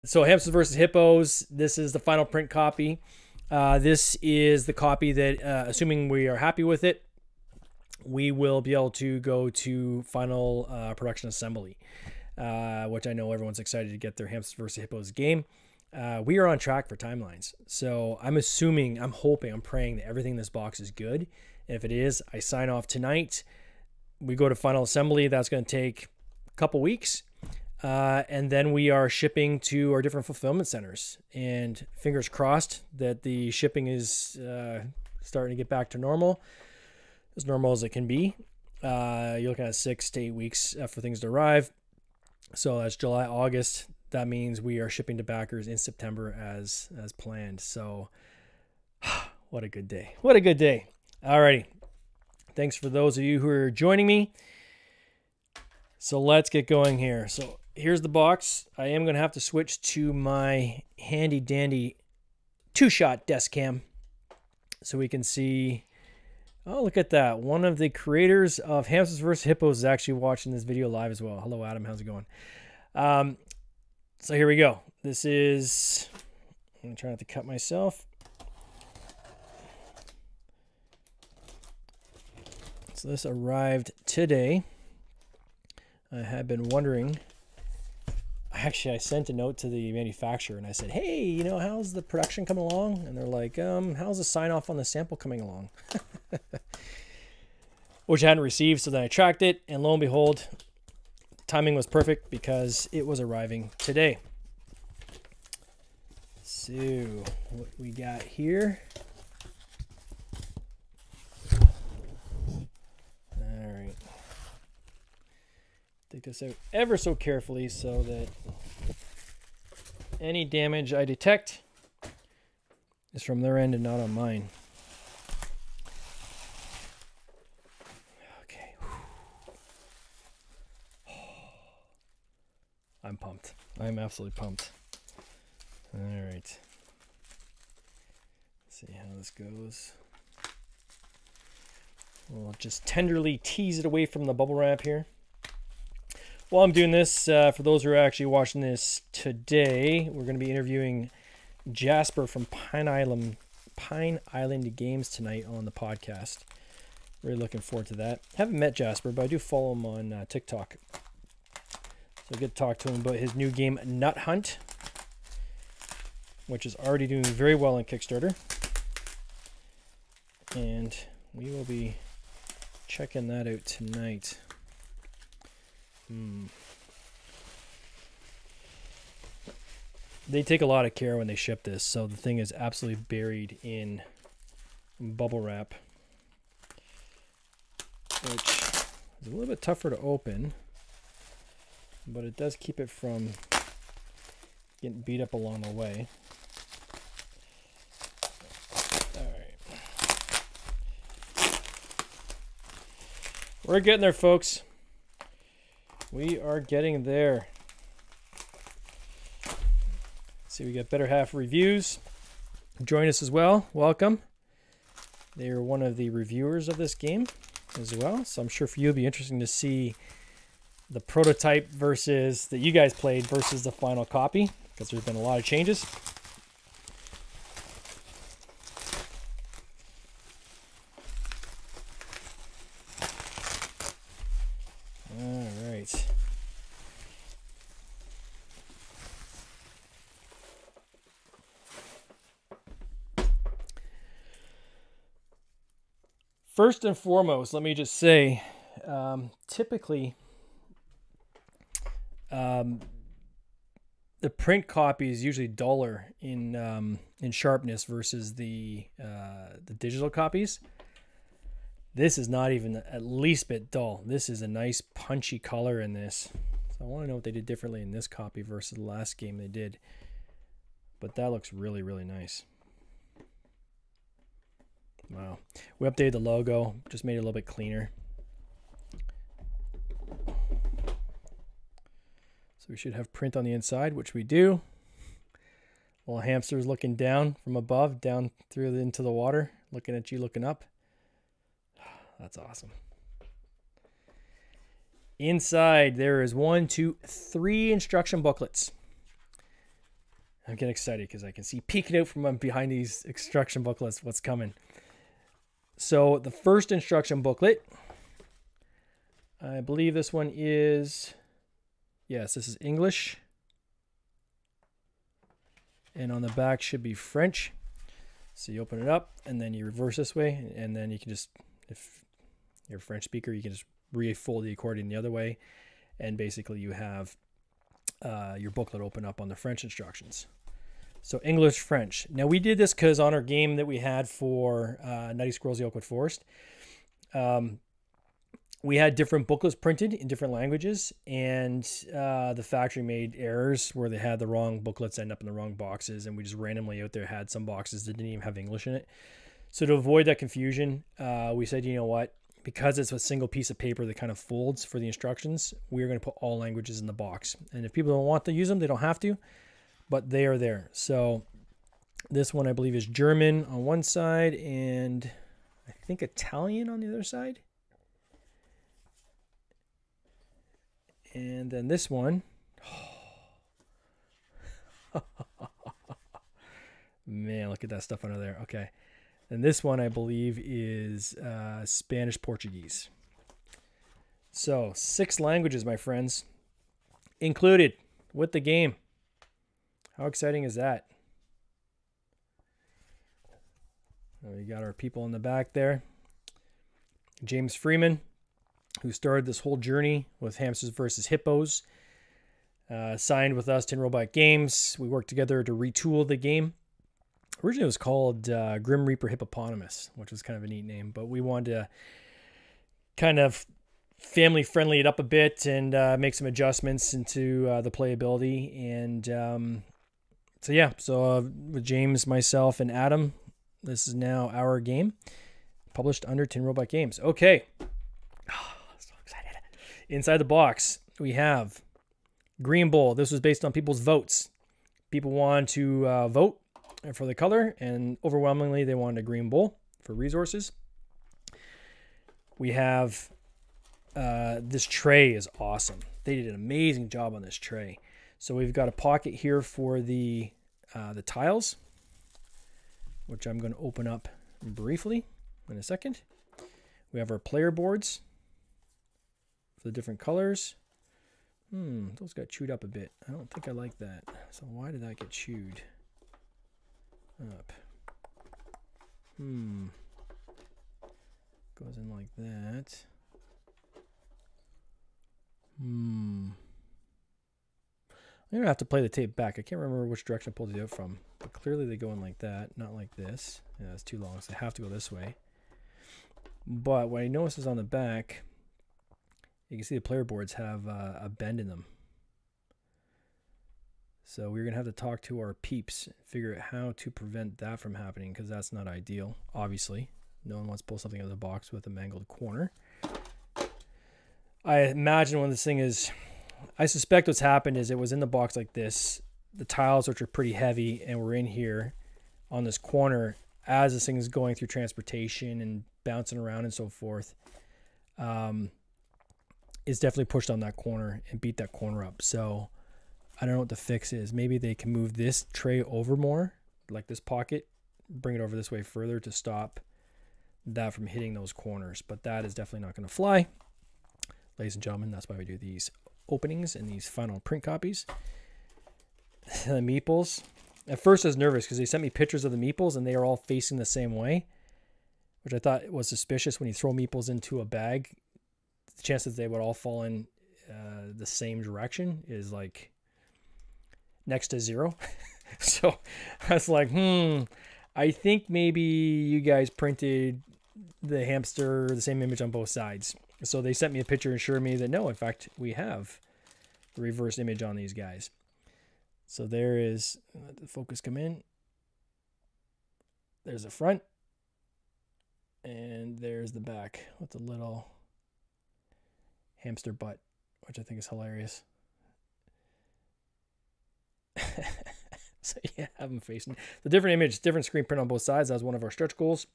So Hamsters versus Hippos. This is the final print copy. This is the copy that, assuming we are happy with it, we will be able to go to final production assembly, which I know everyone's excited to get their Hamsters versus Hippos game. We are on track for timelines. So I'm assuming, I'm hoping, I'm praying that everything in this box is good. And if it is, I sign off tonight. We go to final assembly. That's going to take a couple weeks. And then we are shipping to our different fulfillment centers. And fingers crossed that the shipping is starting to get back to normal as it can be. You're looking at 6 to 8 weeks for things to arrive. So that's July, August. That means we are shipping to backers in September as planned. So what a good day. What a good day. Alrighty. Thanks for those of you who are joining me. So let's get going here. So here's the box. I am going to have to switch to my handy dandy 2-shot desk cam so we can see. Oh, look at that. One of the creators of Hamsters vs. Hippos is actually watching this video live as well. Hello, Adam. How's it going? So here we go. This is, I'm trying not to cut myself. So this arrived today. I had been wondering, actually I sent a note to the manufacturer and I said, hey, you know, how's the production coming along? And they're like, how's the sign off on the sample coming along? Which I hadn't received. So then I tracked it, and lo and behold, timing was perfect because it was arriving today. So what we got here. All right. Take this out ever so carefully so that any damage I detect is from their end and not on mine. Okay. I'm pumped. I'm absolutely pumped. All right. Let's see how this goes. We'll just tenderly tease it away from the bubble wrap here. While I'm doing this, for those who are actually watching this today, we're going to be interviewing Jasper from Pine Island Games tonight on the podcast. Really looking forward to that. Haven't met Jasper, but I do follow him on TikTok. So I get to talk to him about his new game, Nut Hunt, which is already doing very well on Kickstarter. And we will be checking that out tonight. They take a lot of care when they ship this, so the thing is absolutely buried in bubble wrap, which is a little bit tougher to open, but it does keep it from getting beat up along the way. All right. We're getting there, folks. We are getting there. See, we got Better Half Reviews. Join us as well. Welcome. They are one of the reviewers of this game as well. So I'm sure for you it'll be interesting to see the prototype versus that you guys played versus the final copy, because there's been a lot of changes. All right. First and foremost, let me just say, typically, the print copy is usually duller in sharpness versus the digital copies. This is not even at least bit dull. This is a nice punchy color in this. So I want to know what they did differently in this copy versus the last game they did. But that looks really, really nice. Wow. We updated the logo, just made it a little bit cleaner. So we should have print on the inside, which we do. Little hamsters looking down from above, down through into the water, looking at you, looking up. That's awesome. – Inside, there is 1, 2, 3 instruction booklets. I'm getting excited because I can see peeking out from behind these instruction booklets what's coming. So the first instruction booklet, I believe this one is, yes, this is English. And on the back should be French. So you open it up and then you reverse this way, and then you can just, if you're a French speaker, you can just refold the accordion the other way, and basically you have your booklet open up on the French instructions. So English, French. Now we did this because on our game that we had for Nutty Squirrels, the Oakwood Forest, we had different booklets printed in different languages, and the factory made errors where they had the wrong booklets end up in the wrong boxes, and we just randomly out there had some boxes that didn't even have English in it. So to avoid that confusion, we said, you know what, because it's a single piece of paper that kind of folds for the instructions, we're going to put all languages in the box. And if people don't want to use them, they don't have to, but they are there. So this one I believe is German on one side and I think Italian on the other side. And then this one, man, look at that stuff under there. Okay. And this one, I believe, is Spanish Portuguese. So 6 languages, my friends, included with the game. How exciting is that? We got our people in the back there. James Freeman, who started this whole journey with Hamsters versus Hippos, signed with us, Tin Robot Games. We worked together to retool the game. Originally, it was called Grim Reaper Hippopotamus, which was kind of a neat name, but we wanted to kind of family-friendly it up a bit and make some adjustments into the playability. And so with James, myself, and Adam, this is now our game, published under Tin Robot Games. Okay. Inside the box, we have Green Bowl. This was based on people's votes. People wanted to vote for the color, and overwhelmingly they wanted a green bowl for resources. We have this tray is awesome. They did an amazing job on this tray. So we've got a pocket here for the tiles, which I'm going to open up briefly in a second. We have our player boards for the different colors. Those got chewed up a bit. I don't think I like that. So why did that get chewed up? Goes in like that. I'm gonna have to play the tape back. I can't remember which direction I pulled it out from, but clearly they go in like that, not like this. Yeah, it's too long, so I have to go this way. But what I notice is on the back, you can see the player boards have a bend in them. So we're going to have to talk to our peeps and figure out how to prevent that from happening, because that's not ideal, obviously. No one wants to pull something out of the box with a mangled corner. I imagine when this thing is... I suspect what's happened is it was in the box like this. The tiles, which are pretty heavy, and we're in here on this corner as this thing is going through transportation and bouncing around and so forth. Is definitely pushed on that corner and beat that corner up. So I don't know what the fix is. Maybe they can move this tray over more, like this pocket, bring it over this way further to stop that from hitting those corners. But that is definitely not going to fly. Ladies and gentlemen, that's why we do these openings and these final print copies. The meeples. At first I was nervous because they sent me pictures of the meeples and they are all facing the same way, which I thought was suspicious. When you throw meeples into a bag, the chances they would all fall in the same direction is like next to 0. So I was like, I think maybe you guys printed the hamster, the same image on both sides. So they sent me a picture and assured me that no, in fact, we have the reverse image on these guys. So there is, let the focus come in. There's the front. And there's the back with the little hamster butt, which I think is hilarious. So yeah, have them facing the different image, different screen print on both sides. That was one of our stretch goals.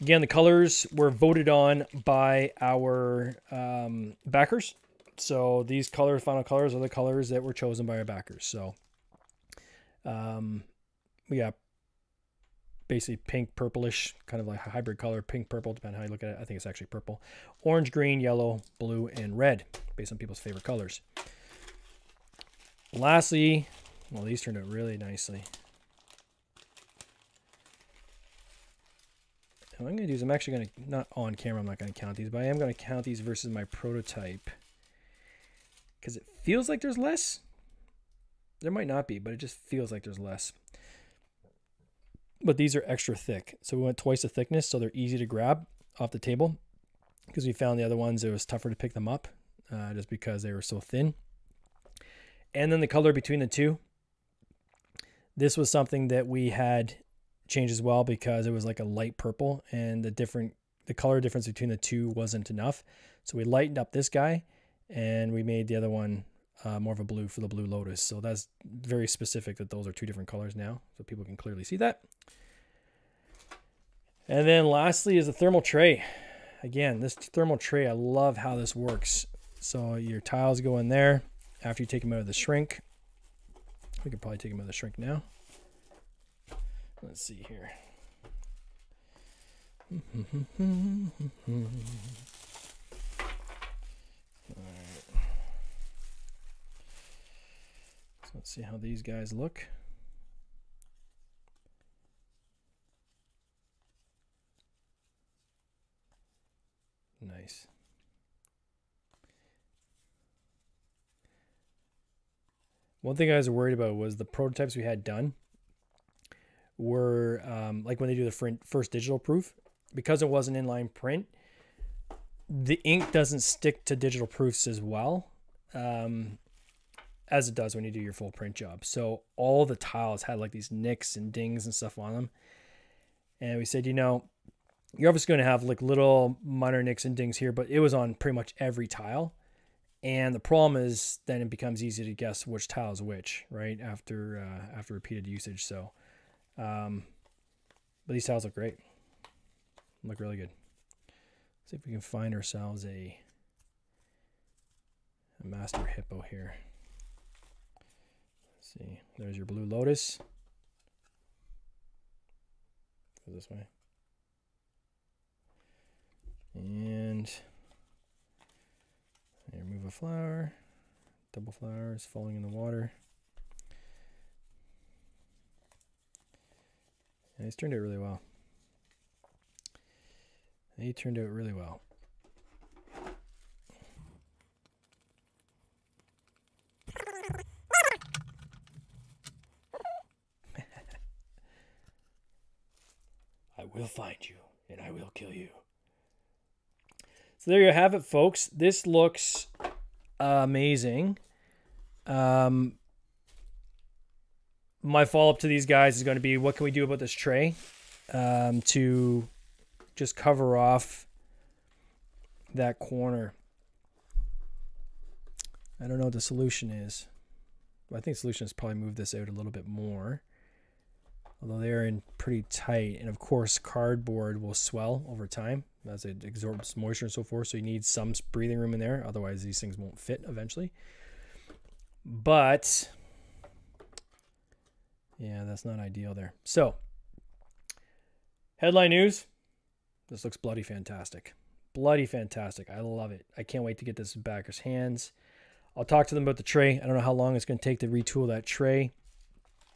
Again, the colors were voted on by our backers. So these colors, final colors, are the colors that were chosen by our backers. So We got basically pink, purplish, kind of like a hybrid color, pink, purple, depending on how you look at it. I think it's actually purple. Orange, green, yellow, blue, and red, based on people's favorite colors. Lastly, well, these turned out really nicely. And what I'm going to do is I'm actually going to, not on camera, I'm not going to count these, but I am going to count these versus my prototype. Because it feels like there's less. There might not be, but it just feels like there's less. But these are extra thick. So we went twice the thickness, so they're easy to grab off the table. Because we found the other ones, it was tougher to pick them up just because they were so thin. And then the color between the two. This was something that we had changed as well because it was like a light purple and the color difference between the two wasn't enough. So we lightened up this guy and we made the other one more of a blue for the Blue Lotus. So that's very specific that those are two different colors now. So people can clearly see that. And then lastly is the thermal tray. Again, this thermal tray, I love how this works. So your tiles go in there after you take them out of the shrink. We could probably take them out of the shrink now. Let's see here. All right. So let's see how these guys look. Nice. One thing I was worried about was the prototypes we had done were like when they do the first digital proof, because it was an inline print, the ink doesn't stick to digital proofs as well as it does when you do your full print job. So all the tiles had like these nicks and dings and stuff on them. And we said, you know, you're obviously going to have like little minor nicks and dings here, but it was on pretty much every tile. And the problem is then it becomes easy to guess which tile is which, right? After repeated usage. So, but these tiles look great. Look really good. See if we can find ourselves a master hippo here. Let's see. There's your Blue Lotus. Go this way. And remove a flower. Double flowers falling in the water. And he's turned out really well. He turned out really well. I will find you and I will kill you. So there you have it, folks. This looks amazing. My follow-up to these guys is going to be, what can we do about this tray to just cover off that corner? I don't know what the solution is. I think the solution is probably move this out a little bit more. Although they're in pretty tight. And of course, cardboard will swell over time as it absorbs moisture and so forth. So you need some breathing room in there. Otherwise, these things won't fit eventually. But yeah, that's not ideal there. So headline news. This looks bloody fantastic. Bloody fantastic. I love it. I can't wait to get this in backers' hands. I'll talk to them about the tray. I don't know how long it's going to take to retool that tray.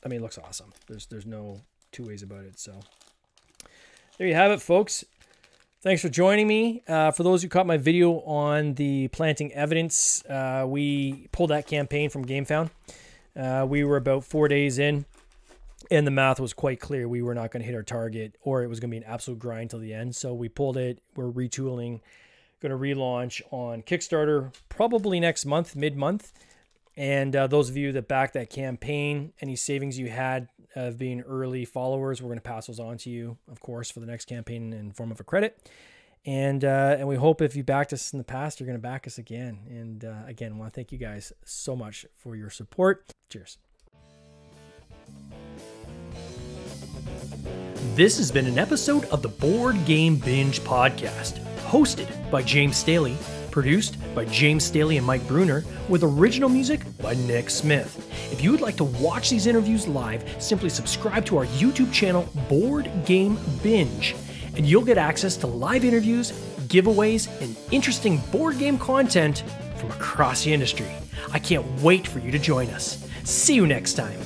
I mean, it looks awesome. There's no two ways about it. So there you have it, folks. Thanks for joining me. For those who caught my video on the planting evidence, we pulled that campaign from GameFound. We were about 4 days in, and the math was quite clear. We were not going to hit our target, or it was going to be an absolute grind till the end. So we pulled it. We're retooling, going to relaunch on Kickstarter probably next month, mid-month. And those of you that backed that campaign, any savings you had of being early followers, we're going to pass those on to you, of course, for the next campaign in form of a credit. And we hope if you backed us in the past, you're going to back us again. And again, I want to thank you guys so much for your support. Cheers. This has been an episode of the Board Game Binge podcast, hosted by James Staley, produced by James Staley and Mike Bruner, with original music by by Nick Smith. If you would like to watch these interviews live, simply subscribe to our YouTube channel, Board Game Binge, and you'll get access to live interviews, giveaways, and interesting board game content from across the industry. I can't wait for you to join us. See you next time.